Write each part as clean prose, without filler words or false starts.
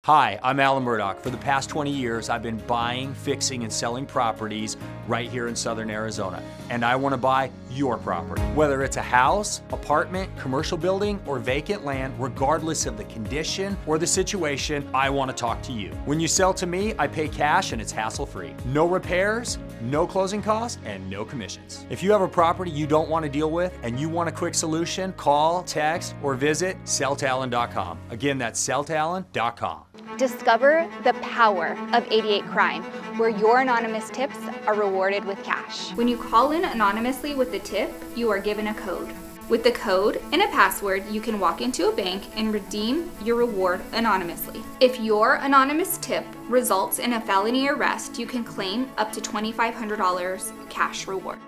Hi, I'm Alan Murdoch. For the past 20 years, I've been buying, fixing, and selling properties right here in Southern Arizona. And I want to buy your property. Whether it's a house, apartment, commercial building, or vacant land, regardless of the condition or the situation, I want to talk to you. When you sell to me, I pay cash and it's hassle-free. No repairs, no closing costs, and no commissions. If you have a property you don't want to deal with and you want a quick solution, call, text, or visit selltoalan.com. Again, that's selltoalan.com. Discover the power of 88 Crime, where your anonymous tips are rewarded with cash. When you call in anonymously with the tip, you are given a code. With the code and a password, you can walk into a bank and redeem your reward anonymously. If your anonymous tip results in a felony arrest, you can claim up to $2,500 cash reward.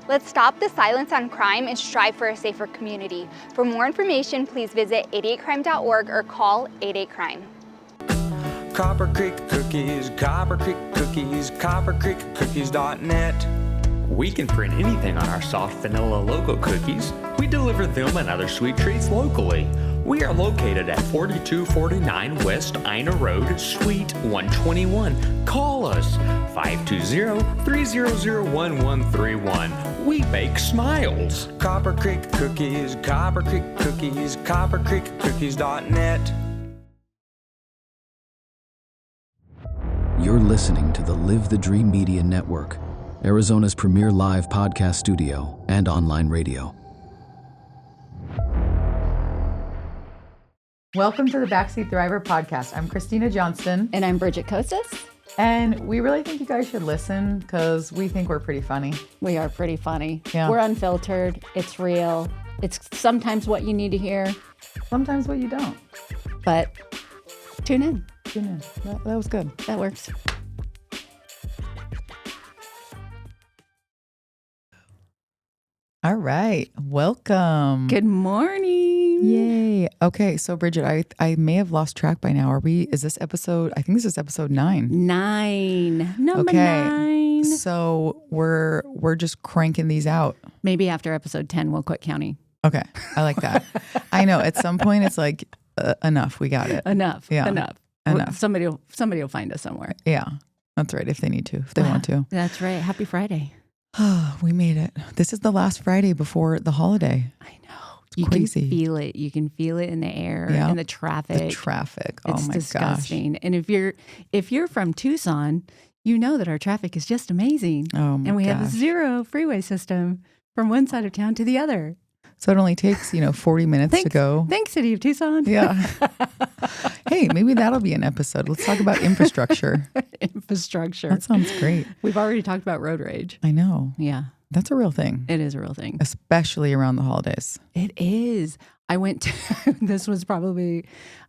Let's stop the silence on crime and strive for a safer community. For more information, please visit 88crime.org or call 88crime. Copper Creek Cookies, Copper Creek Cookies, coppercreekcookies.net. We can print anything on our soft vanilla logo cookies. We deliver them and other sweet treats locally. We are located at 4249 West Ina Road, Suite 121. Call us 520-300-1131. We bake smiles. Copper Creek Cookies, Copper Creek Cookies, coppercreekcookies.net. You're listening to the Live the Dream Media Network, Arizona's premier live podcast studio and online radio. Welcome to the Backseat Thriver podcast. I'm Christina Johnston. And I'm Bridget Kostas. And we really think you guys should listen because we think we're pretty funny. We are pretty funny. Yeah. We're unfiltered. It's real. It's sometimes what you need to hear. Sometimes what you don't. But tune in. Tune in. That was good. That works. All right. Welcome. Good morning. Yay. Okay. So Bridget, I may have lost track by now. Is this episode? I think this is episode 9. 9. Number Okay. 9. So we're just cranking these out. Maybe after episode 10, we'll quit counting. Okay. I like that. I know at some point it's like enough. We got it. Enough. Yeah. Enough. Somebody will find us somewhere. Yeah. That's right. If they need to, if they want to. That's right. Happy Friday. We made it. This is the last Friday before the holiday. I know. It's crazy. Can feel it. You can feel it in the air, Yeah. in the traffic. The traffic. Oh It's my disgusting. gosh. And if you're from Tucson, you know that our traffic is just amazing. Oh my And we gosh. have 0 freeway system from one side of town to the other. So it only takes, 40 minutes to go. Thanks, City of Tucson. Yeah. Hey, maybe that'll be an episode. Let's talk about infrastructure. Infrastructure. That sounds great. We've already talked about road rage. I know. Yeah. That's a real thing. It is a real thing. Especially around the holidays. It is. I went to, this was probably,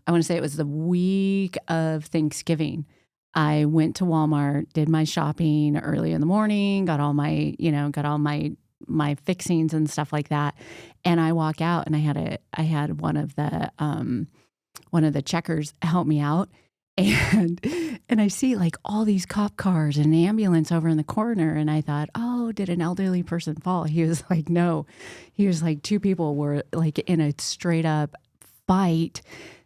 I want to say it was the week of Thanksgiving. I went to Walmart, did my shopping early in the morning, got all my fixings and stuff like that. And I walk out and I had one of the checkers help me out. And I see like all these cop cars and an ambulance over in the corner. And I thought, oh, did an elderly person fall? He was like, no. He was like, 2 people were like in a straight up fight.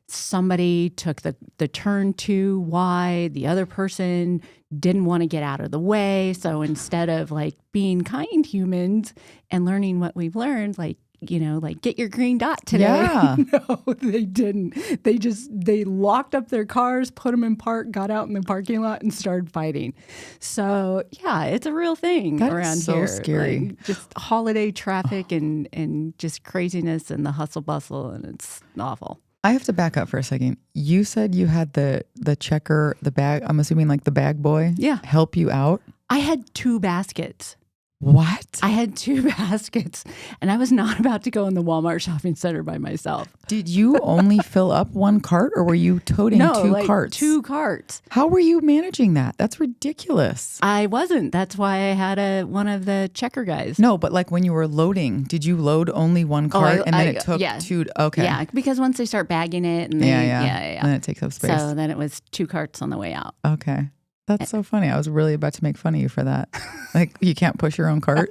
Somebody took the turn too wide. The other person didn't want to get out of the way. So instead of like being kind humans and learning what we've learned, like get your green dot today. Yeah. No, they didn't. They locked up their cars, put them in park, got out in the parking lot and started fighting. So yeah, it's a real thing That around is so here. scary. Like, just holiday traffic and just craziness and the hustle bustle, and it's awful. I have to back up for a second. You said you had the checker, the bag, I'm assuming like the bag boy, help you out? I had 2 baskets. What? I had 2 baskets, and I was not about to go in the Walmart shopping center by myself. Did you only fill up 1 cart, or were you toting 2 carts? 2 carts. How were you managing that? That's ridiculous. I wasn't. That's why I had one of the checker guys. No, but like when you were loading, did you load only 1 cart and then it took 2? Okay. Yeah, because once they start bagging it, and yeah. Then it takes up space. So then it was 2 carts on the way out. Okay. That's so funny. I was really about to make fun of you for that. Like, you can't push your own cart?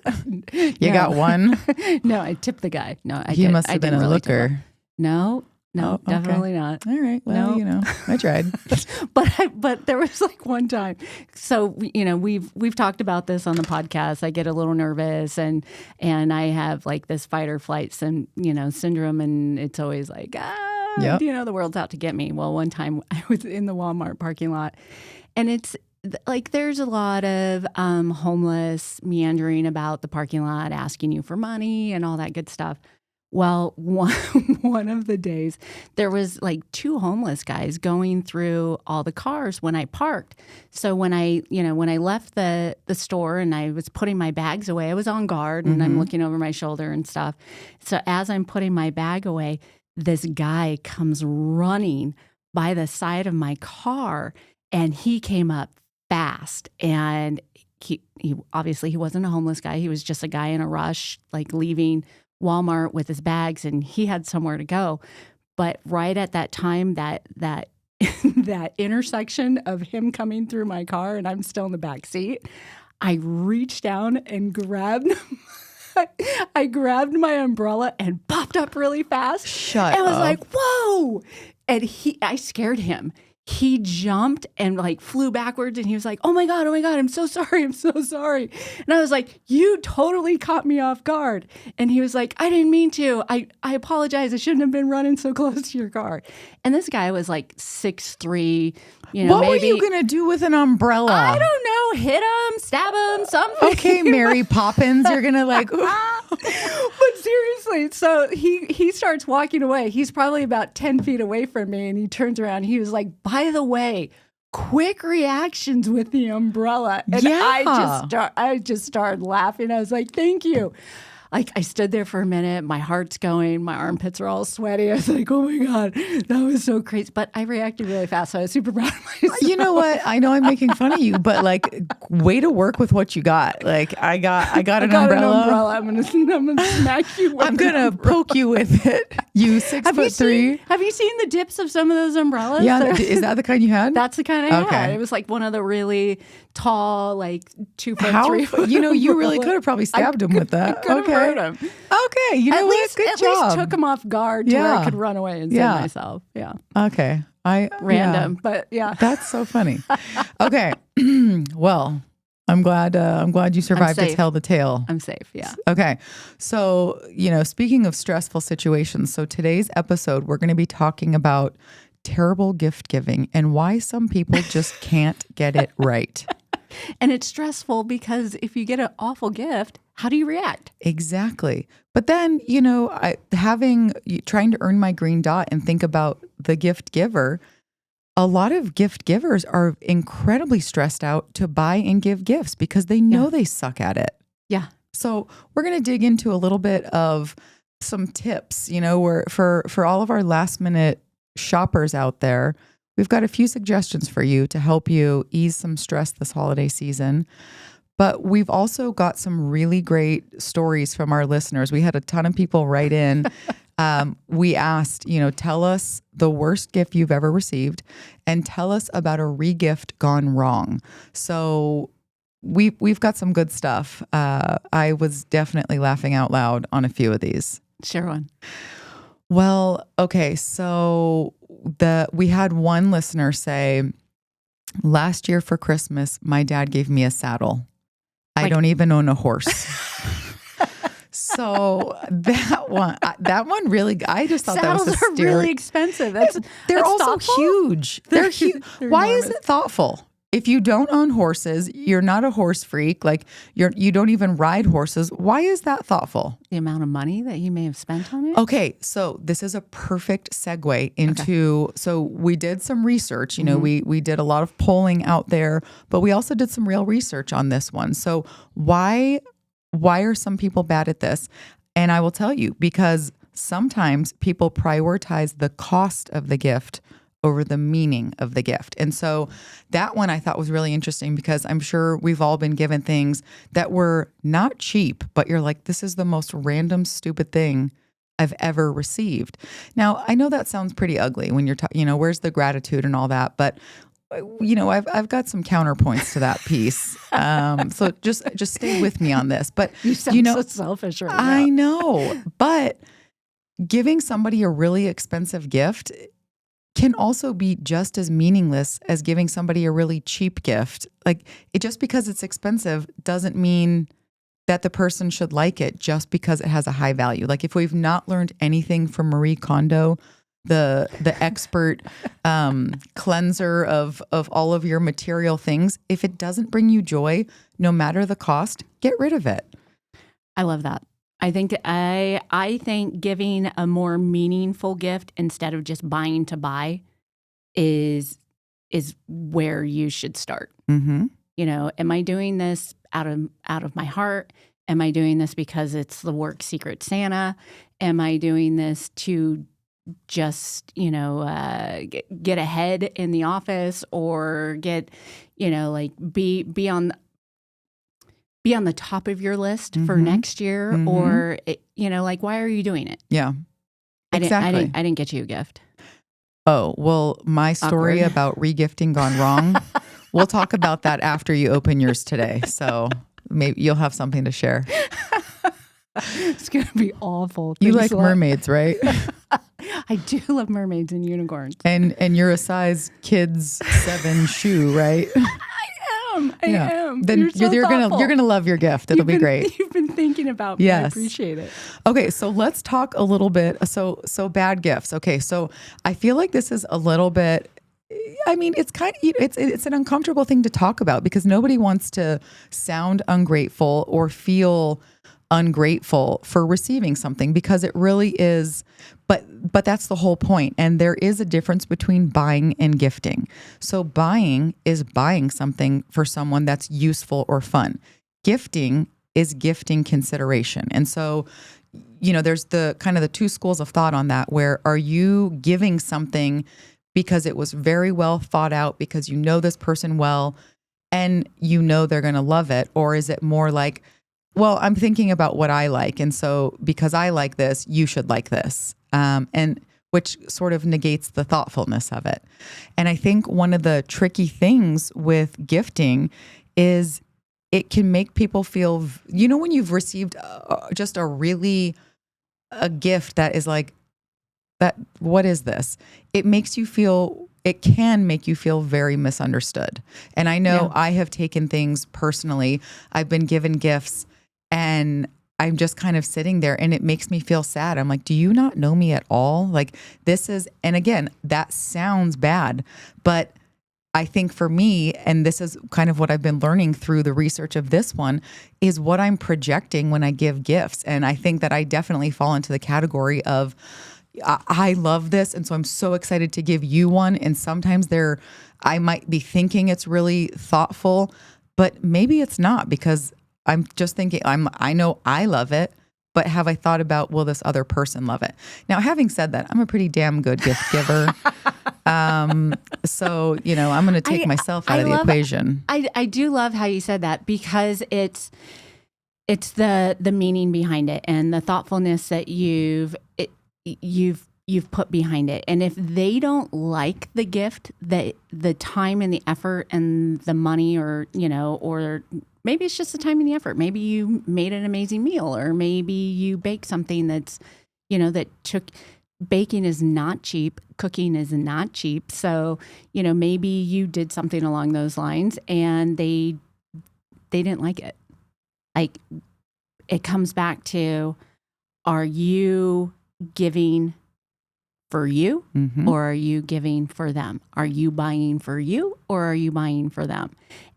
You got 1? No, I tipped the guy. No, He must have been a looker. No, No, Oh, okay. definitely not. All right. Well, No. I tried. But there was like one time. So we've talked about this on the podcast. I get a little nervous and I have like this fight or flight syndrome, and it's always like Yep. the world's out to get me. Well, one time I was in the Walmart parking lot, and it's like there's a lot of homeless meandering about the parking lot, asking you for money and all that good stuff. Well, one of the days, there was like 2 homeless guys going through all the cars when I parked. So when I left the store and I was putting my bags away, I was on guard and I'm looking over my shoulder and stuff. So as I'm putting my bag away, this guy comes running by the side of my car, and he came up fast, and he obviously he wasn't a homeless guy. He was just a guy in a rush, like leaving Walmart with his bags, and he had somewhere to go. But right at that time, that that intersection of him coming through my car and I'm still in the back seat, I reached down and grabbed my umbrella and popped up really fast. Shut and I was up. like, whoa. And I scared him. He jumped and like flew backwards, and he was like, oh my God, I'm so sorry. And I was like, you totally caught me off guard. And he was like, I didn't mean to. I apologize. I shouldn't have been running so close to your car. And this guy was like 6'3", what maybe. were you going to do with an umbrella? I don't know. Hit him, stab him, something. Okay, Mary Poppins, you're going to like... But seriously, so he starts walking away. He's probably about 10 feet away from me, and he turns around. He was like, by the way, quick reactions with the umbrella. And Yeah. I just started laughing. I was like, thank you. Like, I stood there for a minute. My heart's going. My armpits are all sweaty. I was like, oh my God, that was so crazy. But I reacted really fast, so I was super proud of myself. You know what? I know I'm making fun of you, but like, way to work with what you got. Like, I got an umbrella. I'm gonna smack you with I'm gonna poke you with it. You 6'3". Have you seen the dips of some of those umbrellas? Yeah, is that the kind you had? That's the kind I had. Okay. It was like one of the really tall, like 2 foot, How? 3 foot. You really could have probably stabbed him with that. Could have hurt him. Okay, you know At what? least, Good at job. least took him off guard to where Yeah. I could run away and Yeah. save myself. Yeah, Okay, random, yeah. but yeah. That's so funny. Okay, well, I'm glad you survived to safe. tell the tale. I'm safe. Yeah. Okay. So, speaking of stressful situations, so today's episode, we're going to be talking about terrible gift giving and why some people just can't get it right. And it's stressful because if you get an awful gift, how do you react? Exactly. But then, trying to earn my green dot and think about the gift giver, a lot of gift givers are incredibly stressed out to buy and give gifts because they know they suck at it. Yeah. So we're going to dig into a little bit of some tips, where for all of our last minute shoppers out there, we've got a few suggestions for you to help you ease some stress this holiday season. But we've also got some really great stories from our listeners. We had a ton of people write in. We asked, tell us the worst gift you've ever received and tell us about a regift gone wrong. So we've got some good stuff. I was definitely laughing out loud on a few of these. Share one. Well, okay. So we had one listener say, last year for Christmas, my dad gave me a saddle. I don't even own a horse. So that one really, I just thought Saddles that was are really expensive. They're They're also thoughtful. huge. They're huge. They're Why enormous. is it thoughtful? If you don't own horses, you're not a horse freak. Like you don't even ride horses. Why is that thoughtful? The amount of money that you may have spent on it. Okay, so this is a perfect segue into. So we did some research. We did a lot of polling out there, but we also did some real research on this one. So why are some people bad at this? And I will tell you, because sometimes people prioritize the cost of the gift over the meaning of the gift. And so that one I thought was really interesting because I'm sure we've all been given things that were not cheap, but you're like, this is the most random, stupid thing I've ever received. Now, I know that sounds pretty ugly when you're talking, where's the gratitude and all that, but I've got some counterpoints to that piece. So just stay with me on this. But You sound so selfish right now. I know, but giving somebody a really expensive gift can also be just as meaningless as giving somebody a really cheap gift. Like, just because it's expensive doesn't mean that the person should like it just because it has a high value. Like, if we've not learned anything from Marie Kondo, the expert cleanser of all of your material things, if it doesn't bring you joy, no matter the cost, get rid of it. I love that. I think giving a more meaningful gift instead of just buying to buy is where you should start. Mm-hmm. You know, am I doing this out of my heart? Am I doing this because it's the work Secret Santa? Am I doing this to just, get ahead in the office, or get, like be on the top of your list for next year? Mm-hmm. Or, like, why are you doing it? Yeah, exactly. I didn't get you a gift. Oh, well, my story Awkward. about regifting gone wrong, we'll talk about that after you open yours today. So maybe you'll have something to share. It's going to be awful. You Thanks like a lot. mermaids, right? I do love mermaids and unicorns. And you're a size kids 7 shoe, right? I am. Then you're gonna love your gift. It'll be great. You've been thinking about me. Yes. I appreciate it. Okay, so let's talk a little bit. So bad gifts. Okay, so I feel like this is a little bit. I mean, it's it's an uncomfortable thing to talk about because nobody wants to sound ungrateful or feel ungrateful for receiving something, because it really is. But that's the whole point. And there is a difference between buying and gifting. So buying is buying something for someone that's useful or fun. Gifting is gifting consideration. And so, there's the kind of the two schools of thought on that, where are you giving something because it was very well thought out, because you know this person well and you know they're going to love it? Or is it more like, well, I'm thinking about what I like, and so because I like this, you should like this, and which sort of negates the thoughtfulness of it. And I think one of the tricky things with gifting is it can make people feel, when you've received just a gift that is like, that, what is this? It can make you feel very misunderstood. And I know I have taken things personally. I've been given gifts and I'm just kind of sitting there and it makes me feel sad. I'm like, do you not know me at all? Like, this is, and again, that sounds bad, but I think for me, and this is kind of what I've been learning through the research of this one, is what I'm projecting when I give gifts. And I think that I definitely fall into the category of, I love this, and so I'm so excited to give you one. And sometimes I might be thinking it's really thoughtful, but maybe it's not, because I'm just thinking, I know I love it, but have I thought about, will this other person love it? Now, having said that, I'm a pretty damn good gift giver. So, I'm going to take myself out of the equation. I do love how you said that, because it's the meaning behind it and the thoughtfulness that you've put behind it. And if they don't like the gift, the time and the effort and the money, or maybe it's just the time and the effort. Maybe you made an amazing meal, or maybe you baked something that's, baking is not cheap. Cooking is not cheap. So, maybe you did something along those lines and they didn't like it. Like, it comes back to, are you giving for you, or are you giving for them? Are you buying for you, or are you buying for them?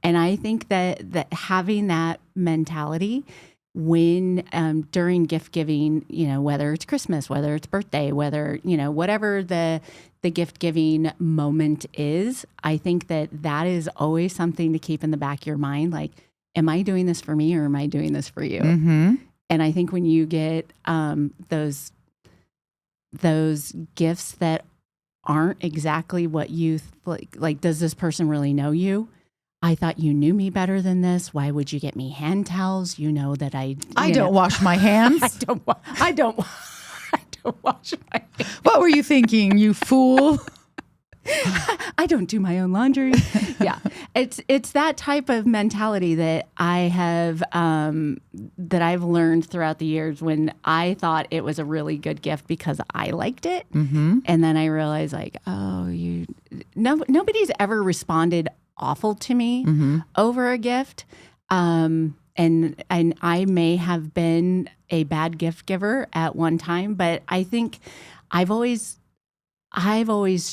And I think that having that mentality when during gift giving, whether it's Christmas, whether it's birthday, whether, whatever the gift giving moment is, I think that is always something to keep in the back of your mind. Like, am I doing this for me, or am I doing this for you? Mm-hmm. And I think when you get those gifts that aren't exactly what you like, does this person really know you? I thought you knew me better than this. Why would you get me hand towels? You know that I don't wash my hands. I don't wash my hands. What were you thinking, you fool? I don't do my own laundry. Yeah. It's that type of mentality that I have, that I've learned throughout the years when I thought it was a really good gift because I liked it. Mm-hmm. And then I realized like, nobody's ever responded awful to me over a gift. And I may have been a bad gift giver at one time, but I think I've always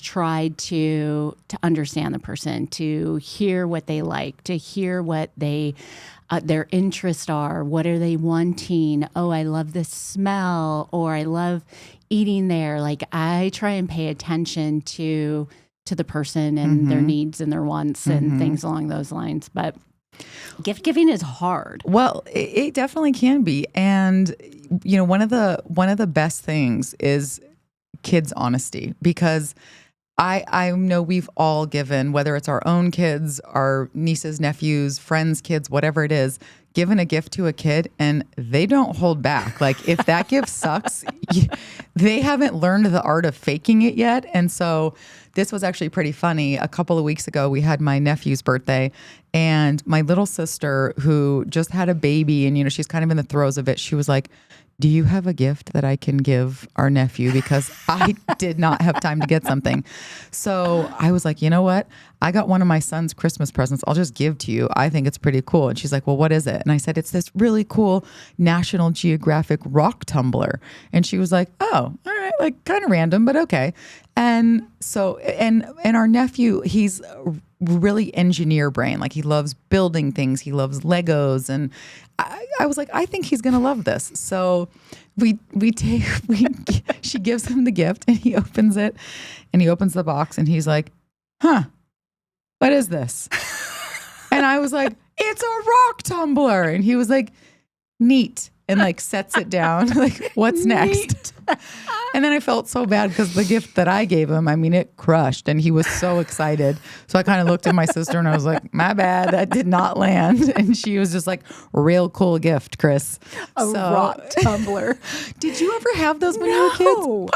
tried to understand the person, to hear what they like, to hear what they their interests are. What are they wanting? Oh, I love the smell, or I love eating there. Like I try and pay attention to the person and their needs and their wants and things along those lines. But gift giving is hard. Well, it definitely can be. And you know, one of the best things is kids' honesty, because I know we've all given, whether it's our own kids, our nieces, nephews, friends' kids, whatever it is, given a gift to a kid and they don't hold back. Like if that gift sucks, they haven't learned the art of faking it yet. And so this was actually pretty funny. A couple of weeks ago, we had my nephew's birthday, and my little sister, who just had a baby and, you know, she's kind of in the throes of it, she was like, do you have a gift that I can give our nephew? Because I did not have time to get something. So I was like, you know what? I got one of my son's Christmas presents. I'll just give to you. I think it's pretty cool. And she's like, well, what is it? And I said, it's this really cool National Geographic rock tumbler. And she was like, oh, all right, like kind of random, but okay. And so, and our nephew, he's really engineer brain. Like he loves building things. He loves Legos. And I was like, I think he's going to love this. So she gives him the gift and he opens it and he opens the box and he's like, huh, what is this? And I was like, it's a rock tumbler. And he was like, neat. And like sets it down. Like, what's next? And then I felt so bad because the gift that I gave him, I mean, it crushed and he was so excited. So I kind of looked at my sister and I was like, my bad, that did not land. And she was just like, real cool gift, Chris. A rock tumbler. Did you ever have those when you were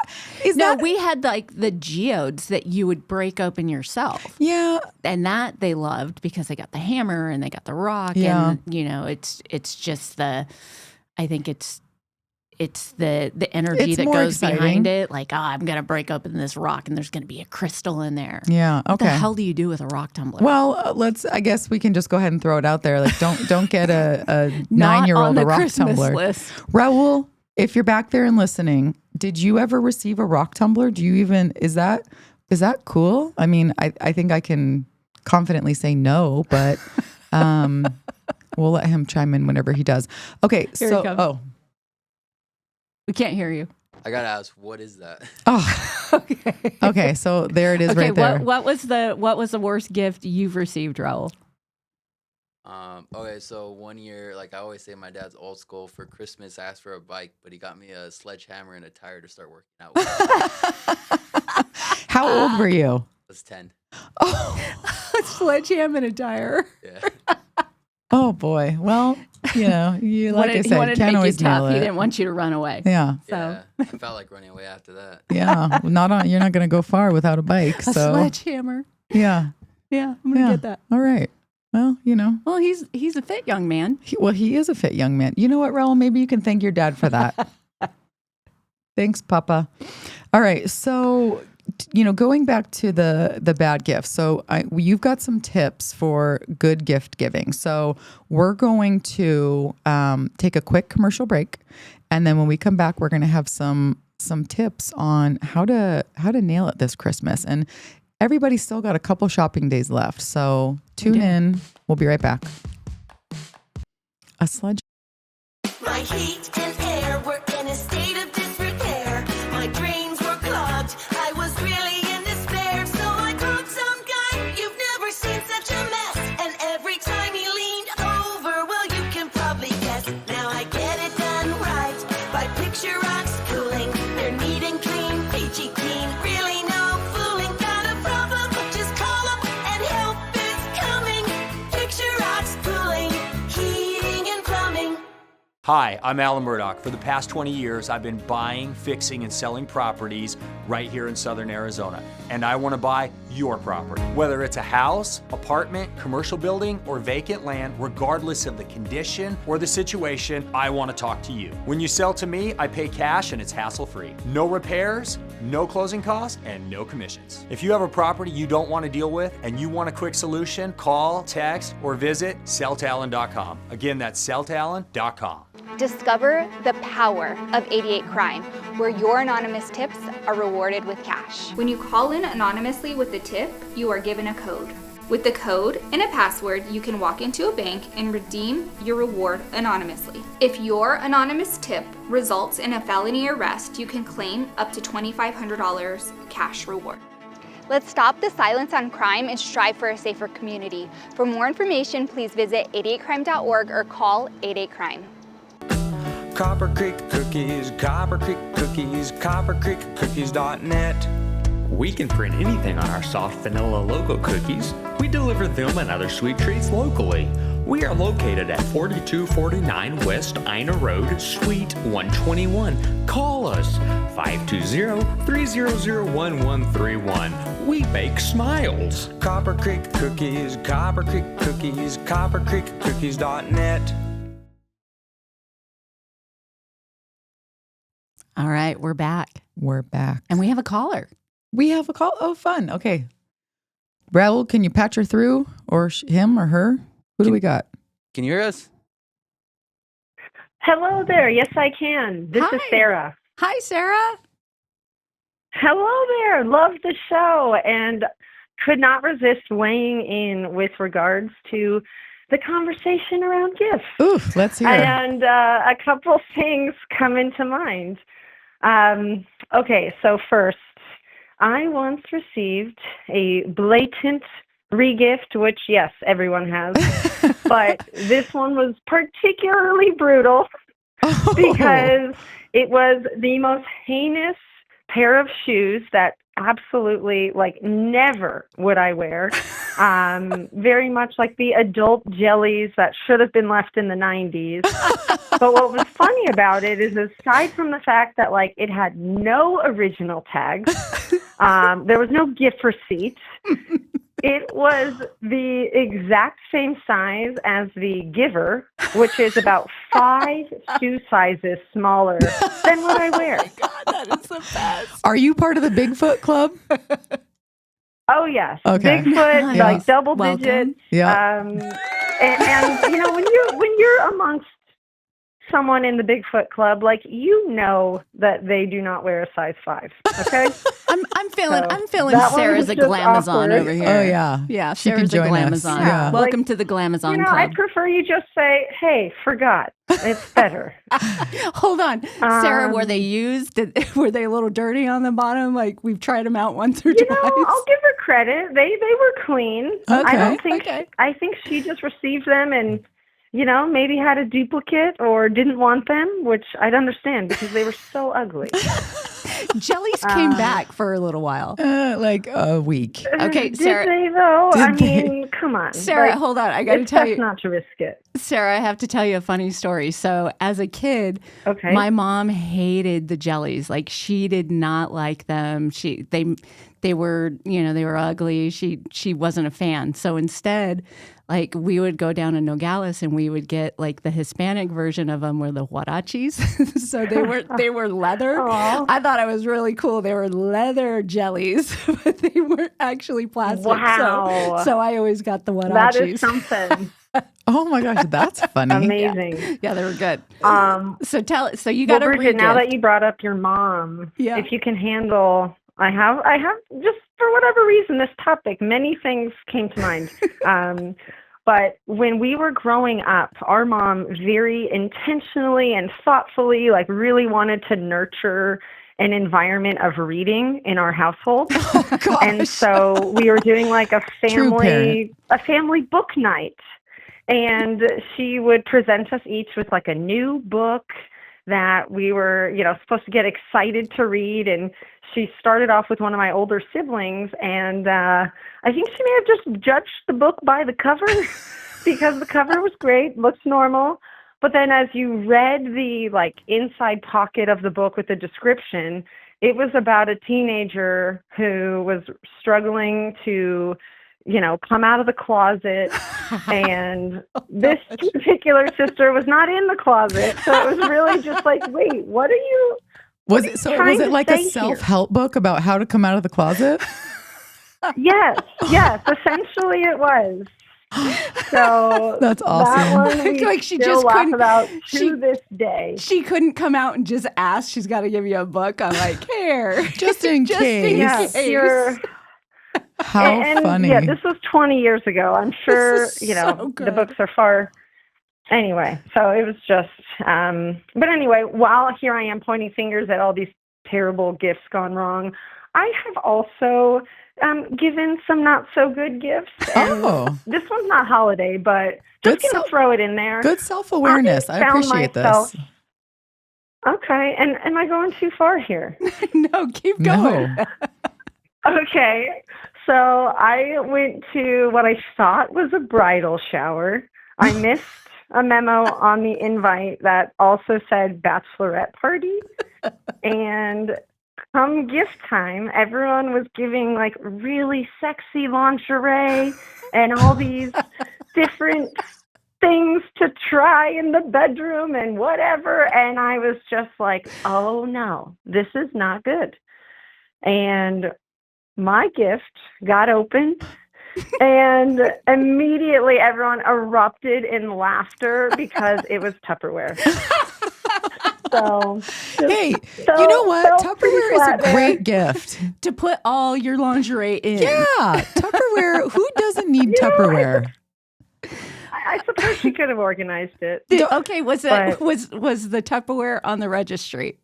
kids? We had like the geodes that you would break open yourself. Yeah. And that they loved because they got the hammer and they got the rock. Yeah. And, you know, it's just I think it's the energy It's that more goes exciting. behind it. Like, I'm going to break open this rock and there's going to be a crystal in there. Yeah. Okay. What the hell do you do with a rock tumbler? Well, I guess we can just go ahead and throw it out there. Like, don't get a 9-year-old a rock Christmas tumbler. list. Raul, if you're back there and listening, did you ever receive a rock tumbler? Do you even, is that cool? I mean, I think I can confidently say no, but we'll let him chime in whenever he does. Okay. Here he comes. We can't hear you. I gotta ask, what is that? Oh, Okay. okay. So there it is, Okay. right there. What was the worst gift you've received, Raul? Okay, so one year, like I always say, my dad's old school. For Christmas, I asked for a bike, but he got me a sledgehammer and a tire to start working out with. How old were you? I was 10. Oh, A sledgehammer and a tire. Yeah. oh boy. Well, you know, you like I He said, wanted to can't make you always nail tough. He it. didn't want you to run away. Yeah. So Yeah. I felt like running away after that. Yeah. You're not going to go far without a bike. a So sledgehammer. yeah. Yeah, I'm gonna Yeah. get that. All right. Well, you know, Well, he's a fit young man. he is a fit young man. You know what, Raul? Maybe you can thank your dad for that. Thanks, Papa. All right. So, you know, going back to the bad gifts. So you've got some tips for good gift giving. So we're going to take a quick commercial break. And then when we come back, we're going to have some tips on how to nail it this Christmas. And everybody's still got a couple shopping days left. So tune in. We'll be right back. A sledge. My heat and air were in a state of disrepair. My drains were clogged. I was really in despair. So I called some guy. You've never seen such a mess. And every time he leaned over, well, you can probably guess. Now I get it done right by Picture Rocks Cooling. They're neat and clean, peachy clean. Really no fooling. Got a problem? Just call up and help is coming. Picture Rocks Cooling, heating and plumbing. Hi, I'm Alan Murdoch. For the past 20 years, I've been buying, fixing, and selling properties right here in southern Arizona. And I want to buy your property. Whether it's a house, apartment, commercial building, or vacant land, regardless of the condition or the situation, I want to talk to you. When you sell to me, I pay cash and it's hassle-free. No repairs, no closing costs, and no commissions. If you have a property you don't want to deal with and you want a quick solution, call, text, or visit selltoalan.com. Again, that's selltoalan.com. Discover the power of 88 Crime, where your anonymous tips are rewarded with cash. When you call in anonymously with a tip, you are given a code. With the code and a password, you can walk into a bank and redeem your reward anonymously. If your anonymous tip results in a felony arrest, you can claim up to $2,500 cash reward. Let's stop the silence on crime and strive for a safer community. For more information, please visit 88crime.org or call 88crime. Copper Creek Cookies, Copper Creek Cookies, coppercreekcookies.net. We can print anything on our soft vanilla logo cookies. We deliver them and other sweet treats locally. We are located at 4249 West Ina Road, Suite 121. Call us 520-300-1131. We bake smiles. Copper Creek Cookies, Copper Creek Cookies, coppercreekcookies.net. All right, we're back. We're back. And we have a caller. We have a call. Oh, fun. Okay. Raul, can you patch her through, or him or her? Who do we got? Can you hear us? Hello there. Yes, I can. This is Sarah. Hi, Sarah. Hello there. Love the show and could not resist weighing in with regards to the conversation around gifts. Ooh, let's hear it. And a couple things come into mind. Okay, so first, I once received a blatant regift, which, yes, everyone has, but this one was particularly brutal because it was the most heinous pair of shoes that absolutely, like, never would I wear. Very much like the adult jellies that should have been left in the 90s. But what was funny about it is, aside from the fact that, like, it had no original tags, there was no gift receipt. It was the exact same size as the giver, which is about 5 shoe sizes smaller than what I wear. Oh my God, that is the best. Are you part of the Bigfoot Club? Oh, yes. Okay. Bigfoot, Yes. like double Welcome. digits. Yeah. And you know, when you're amongst someone in the Bigfoot Club, like, you know that they do not wear a size 5. Okay. I'm feeling that one Sarah's was a just glamazon awkward. over here. Oh, yeah. Yeah, She can Sarah's a join us. glamazon. Yeah. Welcome to the glamazon You know, I club. prefer you just say, "Hey, forgot." It's better. Hold on. Sarah, were they used? Were they a little dirty on the bottom? Like, we've tried them out once or You twice. know, I'll give her credit. They were clean. I don't think. Okay. I think she just received them and, you know, maybe had a duplicate or didn't want them, which I'd understand because they were so ugly. Jellies came back for a little while. Like a week. Okay, Did Sarah. they though? I Did they? mean, come on, Sarah, Like, hold on. I got to it's tell best you. not to risk it. Sarah, I have to tell you a funny story. So, as a kid, Okay. my mom hated the jellies. Like, she did not like them. They were, you know, they were ugly. She wasn't a fan. So instead, like, we would go down to Nogales and we would get like the Hispanic version of them were the huarachis. So they were leather. Aw. I thought it was really cool. They were leather jellies, but they weren't actually plastic. Wow. So I always got the huarachis. That is something Oh my gosh, that's funny. amazing. Yeah, they were good. So You got well, a Bridget, now re-gift. that you brought up your mom, Yeah. if you can handle, I have just for whatever reason this topic. Many things came to mind. But when we were growing up, our mom very intentionally and thoughtfully, like, really wanted to nurture an environment of reading in our household. And so we were doing like a family book night. And she would present us each with like a new book that we were, you know, supposed to get excited to read. And she started off with one of my older siblings, and I think she may have just judged the book by the cover because the cover was great, looks normal. But then as you read the like inside pocket of the book with the description, it was about a teenager who was struggling to, come out of the closet. And this particular sister was not in the closet. So it was really just like, wait, what are you? Was it like a self-help book about how to come out of the closet? Yes, essentially it was. So that's awesome. That one we like she still just laugh couldn't about to this day. She couldn't come out and just ask. She's got to give you a book. I'm like, here, just in case. Yes, How funny. Yeah, this was 20 years ago. I'm sure the books are far. Anyway, so it was just. But anyway, while here I am pointing fingers at all these terrible gifts gone wrong, I have also given some not so good gifts. And this one's not holiday, but just going to throw it in there. Good self-awareness. I appreciate this. Okay. And am I going too far here? No, keep going. No. Okay. So I went to what I thought was a bridal shower. I missed a memo on the invite that also said bachelorette party. And come gift time, everyone was giving like really sexy lingerie and all these different things to try in the bedroom and whatever. And I was just like, oh no, this is not good. And my gift got opened and immediately everyone erupted in laughter because it was Tupperware. Hey, you know what? Tupperware is a great gift. To put all your lingerie in. Yeah, Tupperware. Who doesn't need Tupperware? I suppose she could have organized it. Okay, was the Tupperware on the registry?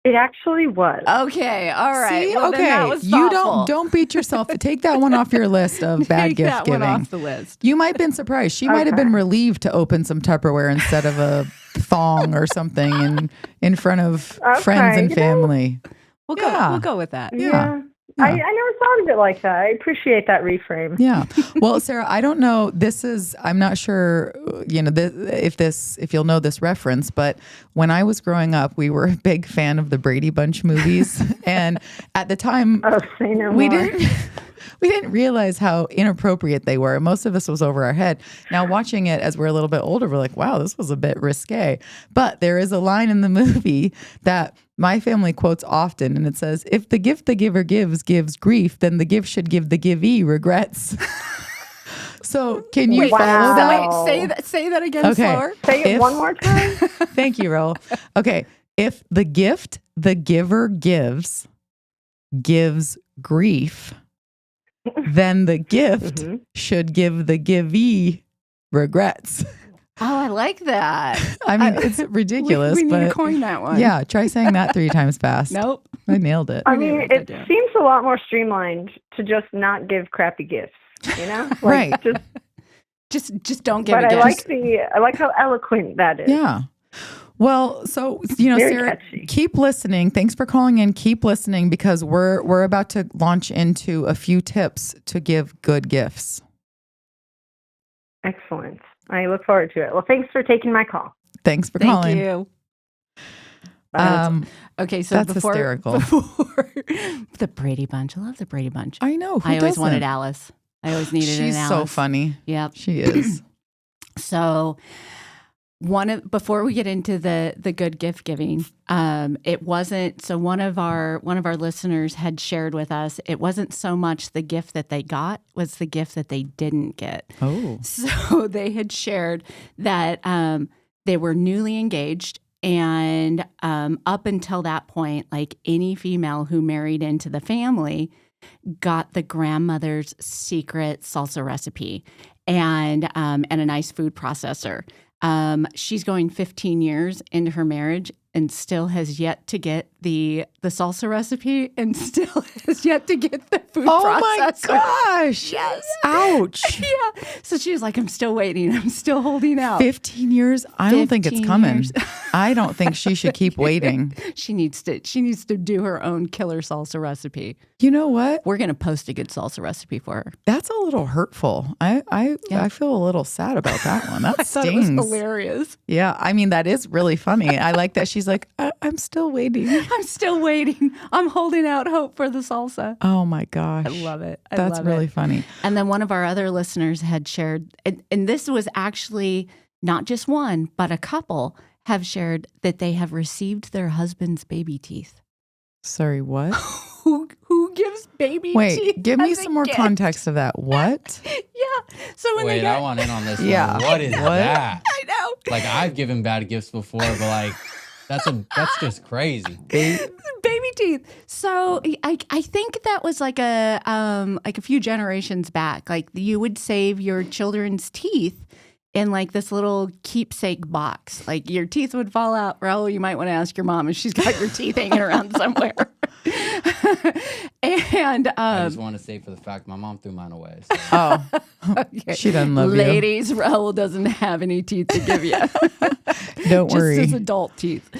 It actually was. Okay, all right. See? Well, okay, then that was you thoughtful. don't beat yourself. Take that one off your list of bad gift that giving. one off the list. You might have been surprised. She might have been relieved to open some Tupperware instead of a thong or something in front of friends and family. We'll go with that. Yeah. I never thought of it like that. I appreciate that reframe. Yeah. Well, Sarah, I don't know. I'm not sure, if you'll know this reference, but when I was growing up, we were a big fan of the Brady Bunch movies. And at the time, we didn't realize how inappropriate they were. Most of us was over our head. Now watching it as we're a little bit older, we're like, wow, this was a bit risque. But there is a line in the movie that my family quotes often, and it says, if the gift the giver gives grief, then the gift should give the givee regrets. So can you follow that? Wait, say that again slower. Say it one more time. Thank you, Ro. Okay. If the gift the giver gives grief, then the gift should give the givee regrets. Oh, I like that. I mean, it's ridiculous. We need but to coin that one. Yeah, try saying that 3 times fast. Nope. I nailed it. I mean, it seems a lot more streamlined to just not give crappy gifts, Right. Just don't give a gift. But I like how eloquent that is. Yeah. Well, so, Sarah, keep listening. Thanks for calling in. Keep listening because we're about to launch into a few tips to give good gifts. Excellent. I look forward to it. Well, thanks for taking my call. Thanks for calling. Thank you. Okay, so that's hysterical. Before the Brady Bunch. I love the Brady Bunch. I know. I always wanted Alice. I always needed an Alice. She's so funny. Yep. She is. So before we get into the good gift giving, it wasn't so one of our listeners had shared with us, it wasn't so much the gift that they got, was the gift that they didn't get. Oh. So they had shared that they were newly engaged, and up until that point, like any female who married into the family got the grandmother's secret salsa recipe and a nice food processor. She's going 15 years into her marriage and still has yet to get the the salsa recipe and still has yet to get the food Oh my processor. gosh. Yes. Ouch. Yeah. So she was like, I'm still waiting. I'm still holding out. 15 years? I don't think it's 15 coming. years. I don't think she should keep waiting. She needs to do her own killer salsa recipe. You know what? We're going to post a good salsa recipe for her. That's a little hurtful. I feel a little sad about that one. That I thought stings. it was hilarious. Yeah, I mean, that is really funny. I like that she's like, I'm still waiting. I'm still waiting. I'm holding out hope for the salsa. Oh my gosh. I love it. That's really funny. And then one of our other listeners had shared, and this was actually not just one, but a couple have shared that they have received their husband's baby teeth. Sorry, what? Who gives baby teeth? Wait, give me as a some more gift? context of that. What? Yeah. So when they Wait, got, I want in on this Yeah. one. What is that? I know. Like, I've given bad gifts before, but like, that's just crazy. Baby teeth. So I think that was like a few generations back. Like you would save your children's teeth in like this little keepsake box. Like your teeth would fall out. Raul, you might want to ask your mom if she's got your teeth hanging around somewhere. And I just want to say for the fact my mom threw mine away. So. Oh, okay. she doesn't love Ladies, Raul doesn't have any teeth to give you. you. Don't worry. Just his adult teeth.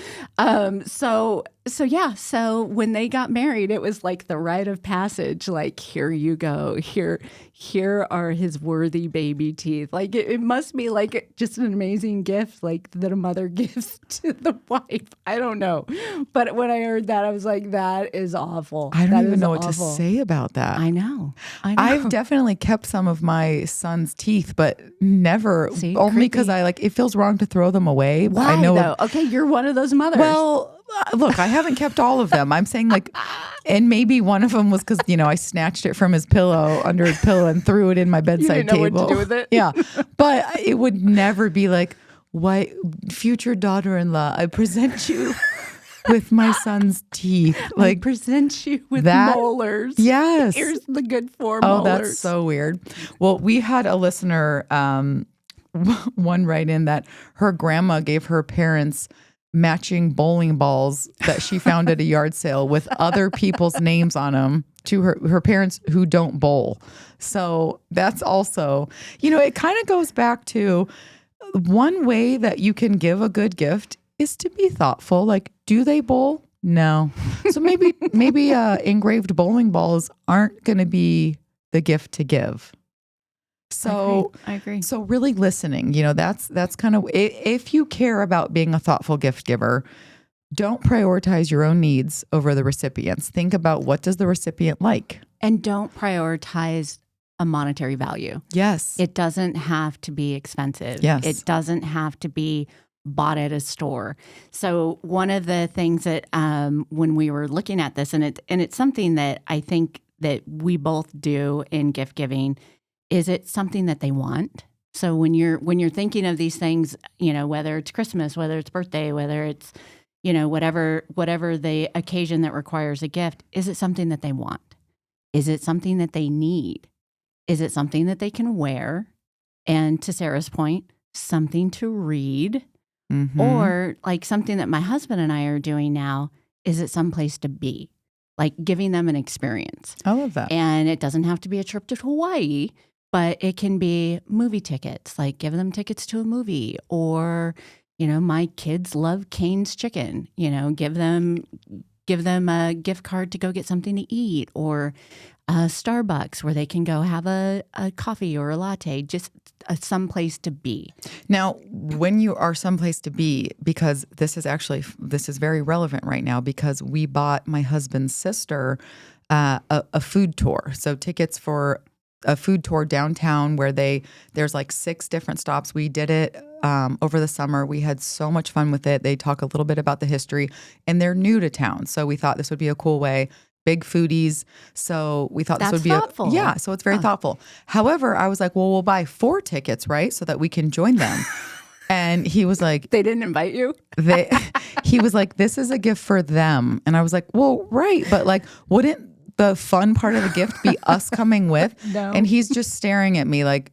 So when they got married, it was like the rite of passage. Like, here you go. Here are his worthy baby teeth. Like it must be like just an amazing gift, like that a mother gives to the wife. I don't know, but when I heard that, I was like, that is awful. I don't That even is know what to awful. say about that. I know. I've definitely kept some of my son's teeth, but never See, only because creepy. it feels wrong to throw them away. Why I know. though? Okay, you're one of those mothers. Well, look, I haven't kept all of them. I'm saying like, and maybe one of them was because, I snatched it from his pillow, under his pillow and threw it in my bedside didn't know table. what to do with it? Yeah. But it would never be like, why, future daughter-in-law, I present you with my son's teeth. Like present you with that- molars. Yes. Here's the good four Oh, molars. that's so weird. Well, we had a listener, one write in that her grandma gave her parents matching bowling balls that she found at a yard sale with other people's names on them to her parents who don't bowl. So that's also, it kind of goes back to one way that you can give a good gift is to be thoughtful. Like, do they bowl? No. So maybe engraved bowling balls aren't going to be the gift to give. So I agree. So really listening, that's kind of, if you care about being a thoughtful gift giver, don't prioritize your own needs over the recipient's. Think about what does the recipient like? And don't prioritize a monetary value. Yes. It doesn't have to be expensive. Yes. It doesn't have to be bought at a store. So one of the things that when we were looking at this, and it's something that I think that we both do in gift giving, is it something that they want? So when you're thinking of these things, whether it's Christmas, whether it's birthday, whether it's, whatever the occasion that requires a gift, is it something that they want? Is it something that they need? Is it something that they can wear? And to Sarah's point, something to read, or like something that my husband and I are doing now, is it someplace to be? Like giving them an experience. I love that. And it doesn't have to be a trip to Hawaii, but it can be movie tickets, like give them tickets to a movie, or, my kids love Cane's Chicken, give them a gift card to go get something to eat, or Starbucks where they can go have a coffee or a latte, just someplace to be. Now, when you are someplace to be, because this is very relevant right now, because we bought my husband's sister a food tour. So tickets for a food tour downtown where there's like 6 different stops. We did it over the summer. We had so much fun with it. They talk a little bit about the history, and they're new to town. So we thought this would be a cool way. Big foodies. So we thought this would be thoughtful. So it's very thoughtful. However, I was like, well, we'll buy 4 tickets, right? So that we can join them. And he was like, They didn't invite you? he was like, this is a gift for them. And I was like, well, right. But like, wouldn't the fun part of the gift be us coming with? No. And he's just staring at me like,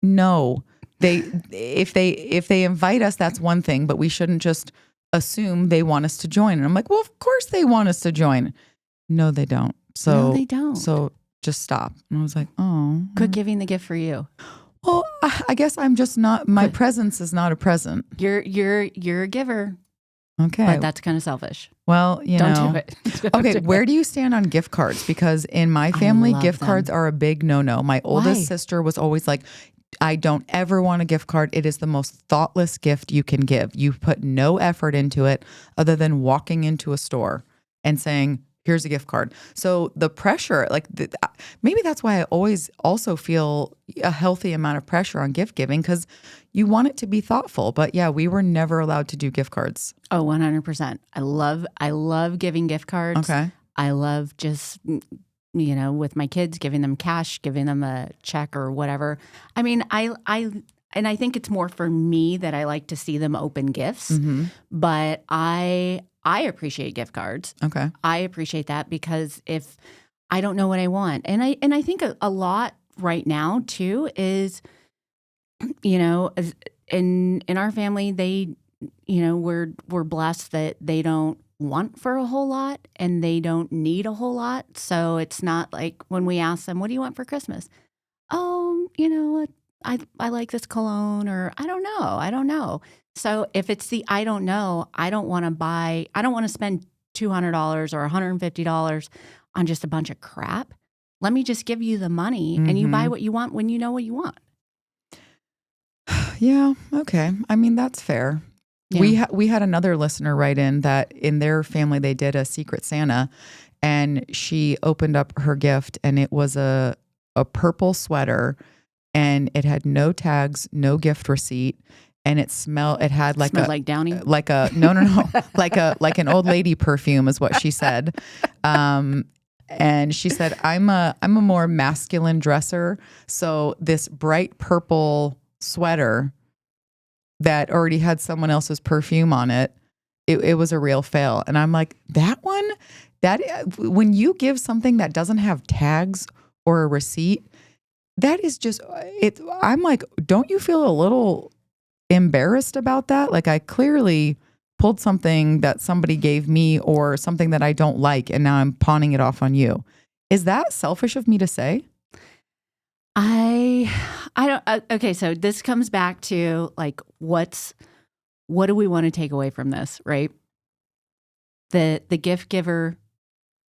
no. If they invite us, that's one thing, but we shouldn't just assume they want us to join. And I'm like, well, of course they want us to join. No, they don't. So No, they don't. So just stop. And I was like, oh. Quit giving the gift for you. Well, I guess I'm just not, my presence is not a present. You're a giver. Okay. But that's kind of selfish. Well, Don't do it. Okay, where do you stand on gift cards? Because in my family, love gift them. cards are a big no-no. My oldest Why? sister was always like, I don't ever want a gift card. It is the most thoughtless gift you can give. You put no effort into it other than walking into a store and saying, here's a gift card. So the pressure, maybe that's why I always also feel a healthy amount of pressure on gift giving, because you want it to be thoughtful. But yeah, we were never allowed to do gift cards. Oh, 100%. I love giving gift cards. Okay. I love just, with my kids, giving them cash, giving them a check or whatever. I mean, I think it's more for me that I like to see them open gifts, but I appreciate gift cards. Okay. I appreciate that because if I don't know what I want, and I think a lot right now too is, in our family, they, we're blessed that they don't want for a whole lot and they don't need a whole lot. So it's not like when we ask them, what do you want for Christmas? Oh, I like this cologne, or I don't know. So if it's the I don't know, I don't want to spend $200 or $150 on just a bunch of crap. Let me just give you the money and you buy what you want when you know what you want. Yeah. Okay. I mean, that's fair. Yeah. We had another listener write in that in their family, they did a Secret Santa, and she opened up her gift and it was a purple sweater, and it had no tags, no gift receipt. And it had like Smelled like Downy? no, like an old lady perfume is what she said. And she said, I'm a more masculine dresser. So this bright purple sweater that already had someone else's perfume on it, it was a real fail. And I'm like, when you give something that doesn't have tags or a receipt, that is just it. I'm like, don't you feel a little embarrassed about that? Like, I clearly pulled something that somebody gave me or something that I don't like, and now I'm pawning it off on you. Is that selfish of me to say? I don't. Okay, so this comes back to like, what do we want to take away from this, right? The gift giver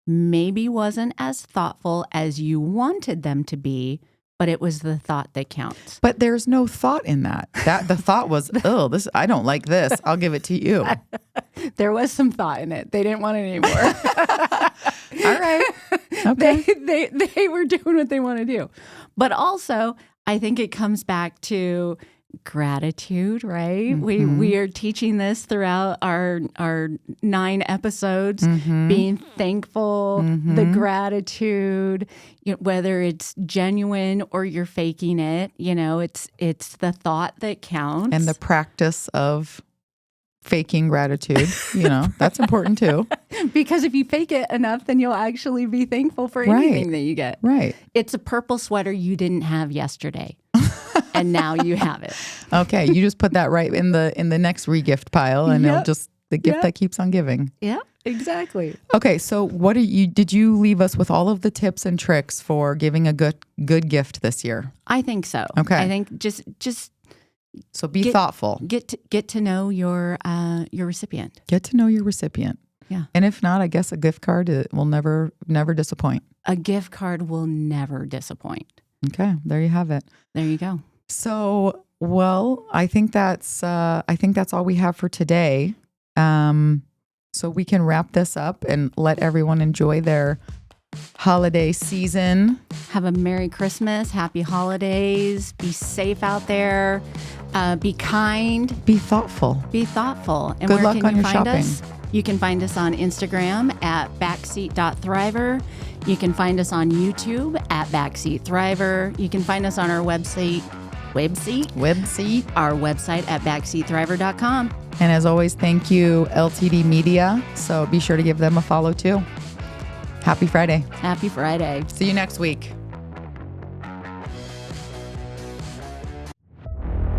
maybe wasn't as thoughtful as you wanted them to be, but it was the thought that counts. But there's no thought in that. That the thought was, oh, I don't like this. I'll give it to you. There was some thought in it. They didn't want it anymore. All right. Okay. They were doing what they want to do. But also, I think it comes back to gratitude, right? We are teaching this throughout our 9 episodes, being thankful, the gratitude, whether it's genuine or you're faking it, it's the thought that counts. And the practice of faking gratitude, that's important too. Because if you fake it enough, then you'll actually be thankful for anything that you get. Right. It's a purple sweater you didn't have yesterday. And now you have it. Okay, you just put that right in the next regift pile, and it'll just the gift that keeps on giving. Yeah, exactly. Okay, so did you leave us with all of the tips and tricks for giving a good gift this year? I think so. Okay. I think just so be thoughtful. Get to know your recipient. Get to know your recipient. Yeah. And if not, I guess a gift card will never disappoint. A gift card will never disappoint. Okay, there you have it. There you go. So, well, I think that's all we have for today. So we can wrap this up and let everyone enjoy their holiday season. Have a Merry Christmas, Happy Holidays. Be safe out there. Be kind. Be thoughtful. And Good where luck can on you your find shopping. us? You can find us on Instagram at backseat.thriver. You can find us on YouTube at Backseat Thriver. You can find us on our website. Our website at backseatthriver.com. And as always, thank you, LTD Media. So be sure to give them a follow too. Happy Friday. Happy Friday. See you next week.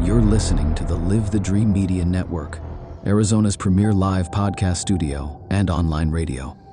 You're listening to the Live the Dream Media Network, Arizona's premier live podcast studio and online radio.